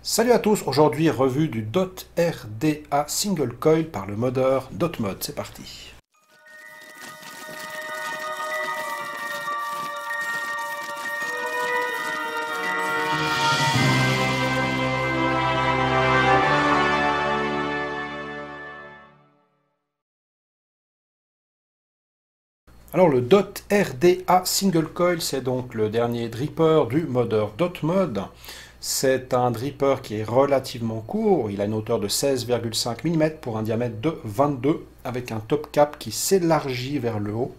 Salut à tous, aujourd'hui revue du DOT RDA Single Coil par le modeur DotMod, c'est parti. Alors le DOT RDA Single Coil, c'est donc le dernier dripper du modeur DotMod. C'est un dripper qui est relativement court, il a une hauteur de 16,5 mm pour un diamètre de 22 avec un top cap qui s'élargit vers le haut.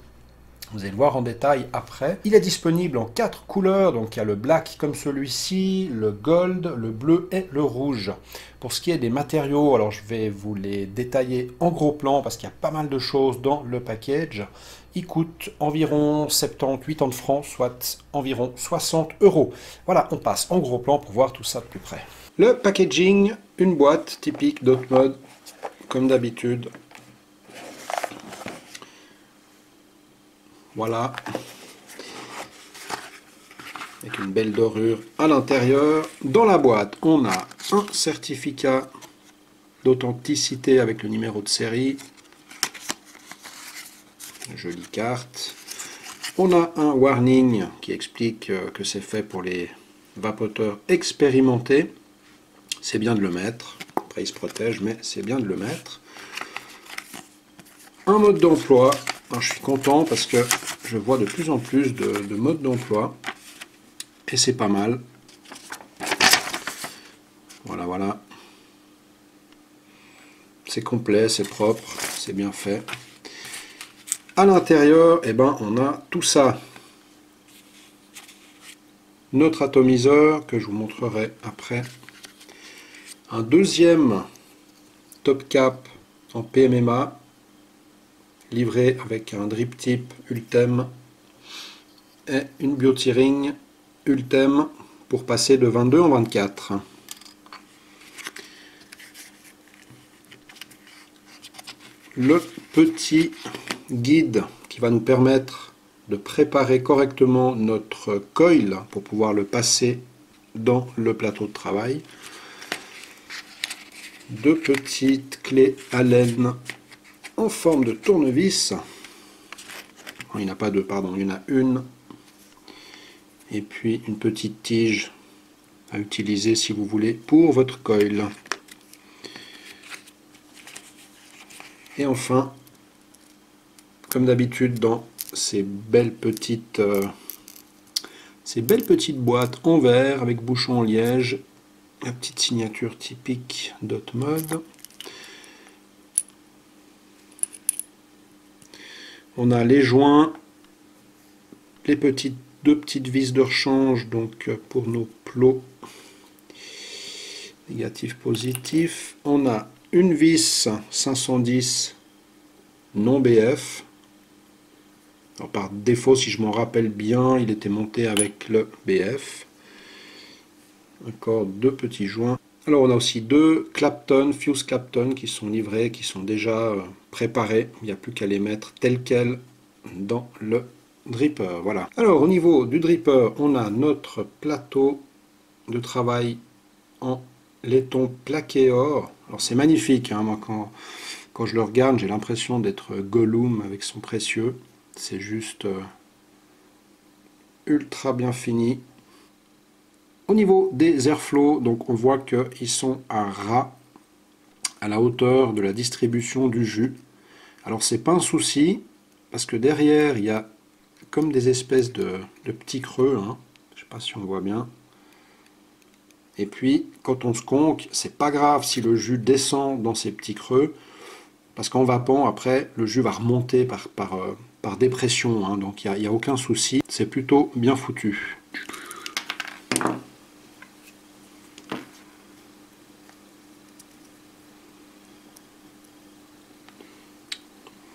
Vous allez le voir en détail après. Il est disponible en 4 couleurs, donc il y a le black comme celui-ci, le gold, le bleu et le rouge. Pour ce qui est des matériaux, alors je vais vous les détailler en gros plan parce qu'il y a pas mal de choses dans le package. Il coûte environ 70-80 francs, soit environ 60 €. Voilà, on passe en gros plan pour voir tout ça de plus près. Le packaging, une boîte typique DotMod, comme d'habitude. Voilà, avec une belle dorure à l'intérieur. Dans la boîte, on a un certificat d'authenticité avec le numéro de série. Jolie carte. On a un warning qui explique que c'est fait pour les vapoteurs expérimentés. C'est bien de le mettre. Après, il se protège, mais c'est bien de le mettre. Un mode d'emploi. Alors, je suis content parce que je vois de plus en plus de modes d'emploi et c'est pas mal. Voilà, voilà. C'est complet, c'est propre, c'est bien fait. À l'intérieur, eh ben, on a tout ça. Notre atomiseur que je vous montrerai après. Un deuxième top cap en PMMA. Livré avec un drip tip Ultem et une biotiring Ultem pour passer de 22 en 24. Le petit guide qui va nous permettre de préparer correctement notre coil pour pouvoir le passer dans le plateau de travail. Deux petites clés Allen en forme de tournevis. Il n'y en a pas deux, pardon, il y en a une. Et puis une petite tige à utiliser si vous voulez pour votre coil. Et enfin, comme d'habitude dans ces belles petites boîtes en verre avec bouchon en liège, la petite signature typique DotMod. On a les joints, les deux petites vis de rechange donc pour nos plots négatif positif. On a une vis 510 non BF. Alors par défaut, si je m'en rappelle bien, il était monté avec le BF. Encore deux petits joints. Alors on a aussi deux Clapton, Fuse Clapton qui sont livrés, qui sont déjà préparés. Il n'y a plus qu'à les mettre tels quels dans le dripper. Voilà. Alors au niveau du dripper, on a notre plateau de travail en laiton plaqué or. Alors c'est magnifique, hein. Moi quand je le regarde, j'ai l'impression d'être Gollum avec son précieux. C'est juste ultra bien fini. Au niveau des airflows, donc on voit qu'ils sont à ras à la hauteur de la distribution du jus. Alors c'est pas un souci parce que derrière il y a comme des espèces de petits creux, hein. Je sais pas si on voit bien. Et puis quand on se conque, c'est pas grave si le jus descend dans ces petits creux parce qu'en vapant après le jus va remonter par dépression, hein. Donc il n'y a aucun souci, c'est plutôt bien foutu.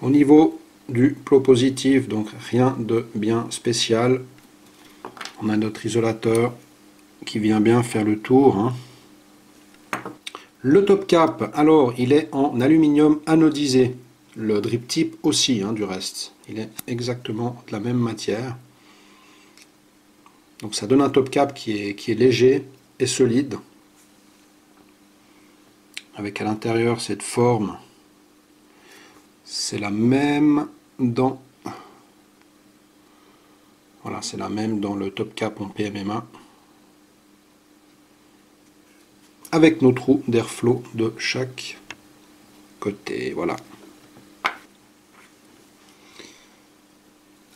Au niveau du plot positif, donc rien de bien spécial. On a notre isolateur qui vient bien faire le tour, hein. Le top cap, alors il est en aluminium anodisé. Le drip tip aussi, hein, du reste. Il est exactement de la même matière. Donc ça donne un top cap qui est léger et solide. avec à l'intérieur cette forme. C'est la même dans... Voilà, c'est la même dans le top cap en PMMA. Avec nos trous d'airflow de chaque côté. Voilà.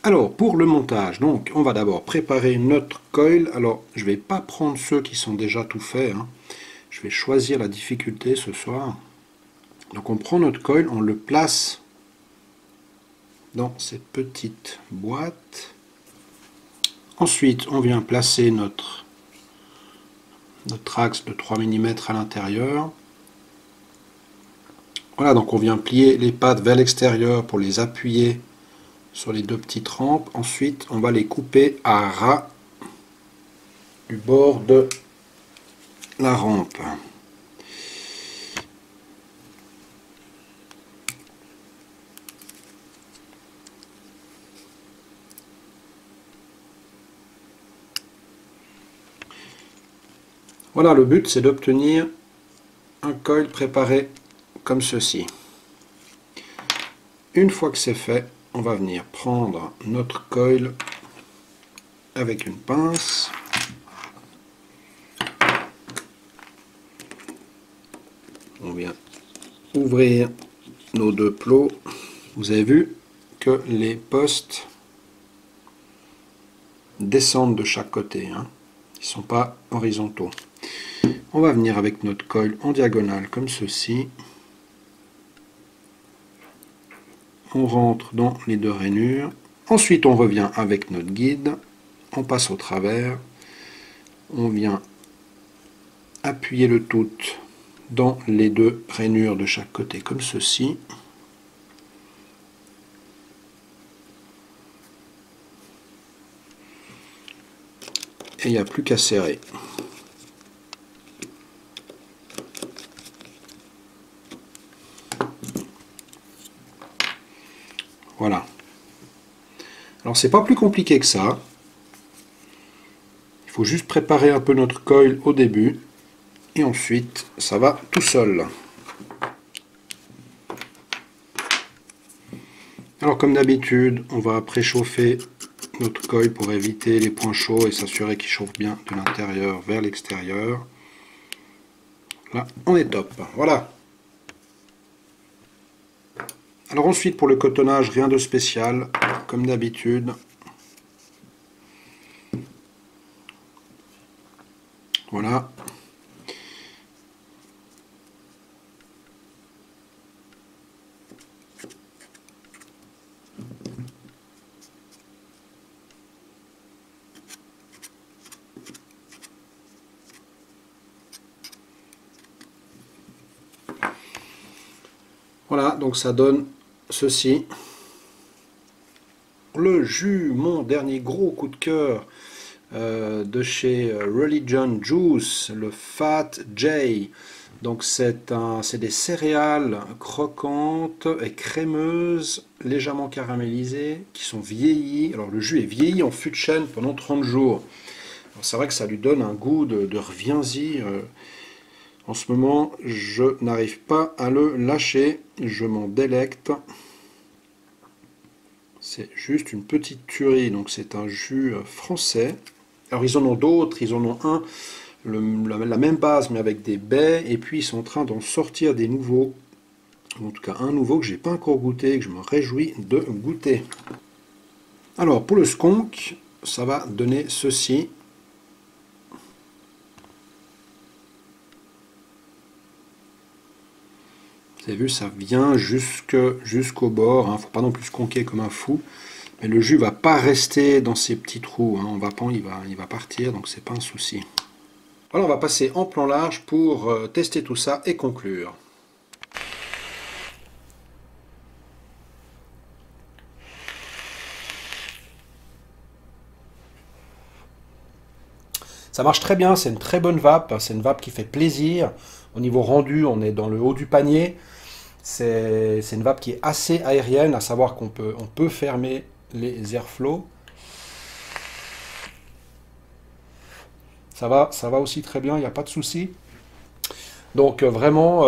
Alors, pour le montage, donc, on va d'abord préparer notre coil. Alors, je ne vais pas prendre ceux qui sont déjà tout faits, hein. Je vais choisir la difficulté ce soir. Donc, on prend notre coil, on le place dans cette petite boîte. Ensuite, on vient placer notre axe de 3 mm à l'intérieur. Voilà, donc on vient plier les pattes vers l'extérieur pour les appuyer sur les deux petites rampes. Ensuite, on va les couper à ras du bord de la rampe. Voilà, le but c'est d'obtenir un coil préparé comme ceci. Une fois que c'est fait, on va venir prendre notre coil avec une pince. On vient ouvrir nos deux plots. Vous avez vu que les postes descendent de chaque côté, hein. Ils ne sont pas horizontaux. On va venir avec notre coil en diagonale comme ceci. On rentre dans les deux rainures. Ensuite, on revient avec notre guide. On passe au travers. On vient appuyer le tout dans les deux rainures de chaque côté comme ceci. Et il n'y a plus qu'à serrer. Voilà. Alors c'est pas plus compliqué que ça. Il faut juste préparer un peu notre coil au début. Et ensuite, ça va tout seul. Alors comme d'habitude, on va préchauffer notre coil pour éviter les points chauds et s'assurer qu'il chauffe bien de l'intérieur vers l'extérieur. Là, on est top. Voilà. Alors ensuite, pour le cotonnage, rien de spécial, comme d'habitude. Voilà. Voilà, donc ça donne ceci. Le jus, mon dernier gros coup de cœur de chez Religion Juice, le Fat J. Donc c'est des céréales croquantes et crémeuses, légèrement caramélisées, qui sont vieillies. Alors le jus est vieilli en fût de chêne pendant 30 jours. C'est vrai que ça lui donne un goût de reviens-y. En ce moment, je n'arrive pas à le lâcher, je m'en délecte. C'est juste une petite tuerie, donc c'est un jus français. Alors ils en ont d'autres, ils en ont un, la même base mais avec des baies, et puis ils sont en train d'en sortir des nouveaux. En tout cas un nouveau que j'ai pas encore goûté et que je me réjouis de goûter. Alors pour le skunk, ça va donner ceci. Vous avez vu, ça vient jusqu'au bord, hein. Faut pas non plus skunker comme un fou. Mais le jus va pas rester dans ces petits trous, hein. Il va partir, donc c'est pas un souci. Voilà, on va passer en plan large pour tester tout ça et conclure. Ça marche très bien, c'est une très bonne vape, c'est une vape qui fait plaisir. Au niveau rendu, on est dans le haut du panier. C'est une vape qui est assez aérienne, à savoir qu'on peut fermer les airflows. Ça va aussi très bien, il n'y a pas de souci. Donc vraiment,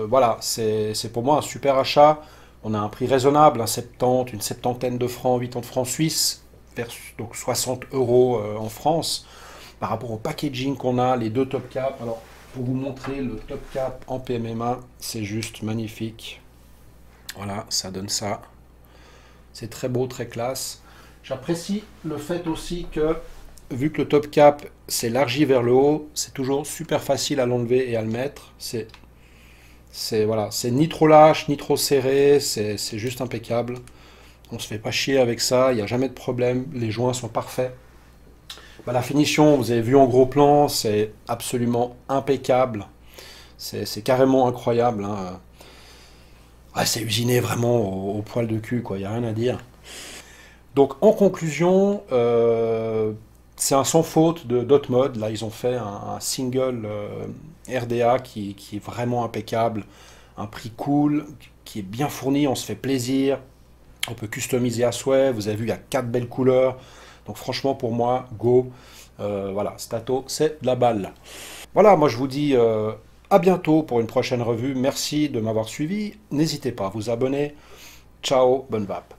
voilà, c'est pour moi un super achat. On a un prix raisonnable, un 70, une septantaine de francs, 80 francs suisses, donc 60 euros en France. Par rapport au packaging qu'on a, les deux top cap. Alors, pour vous montrer le top cap en PMMA, c'est juste magnifique. Voilà, ça donne ça. C'est très beau, très classe. J'apprécie le fait aussi que, vu que le top cap s'élargit vers le haut, c'est toujours super facile à l'enlever et à le mettre. Voilà, c'est ni trop lâche, ni trop serré, c'est juste impeccable. On se fait pas chier avec ça, il n'y a jamais de problème, les joints sont parfaits. Bah, la finition, vous avez vu en gros plan, c'est absolument impeccable. C'est carrément incroyable, hein. Ah, c'est usiné vraiment au poil de cul, quoi, il n'y a rien à dire. Donc en conclusion, c'est un sans faute de Dotmod. Là, ils ont fait un single RDA qui est vraiment impeccable, un prix cool, qui est bien fourni, on se fait plaisir, on peut customiser à souhait. Vous avez vu, il y a 4 belles couleurs. Donc franchement, pour moi, go. Voilà, Stato, c'est de la balle. Voilà, moi je vous dis à bientôt pour une prochaine revue. Merci de m'avoir suivi. N'hésitez pas à vous abonner. Ciao, bonne vape.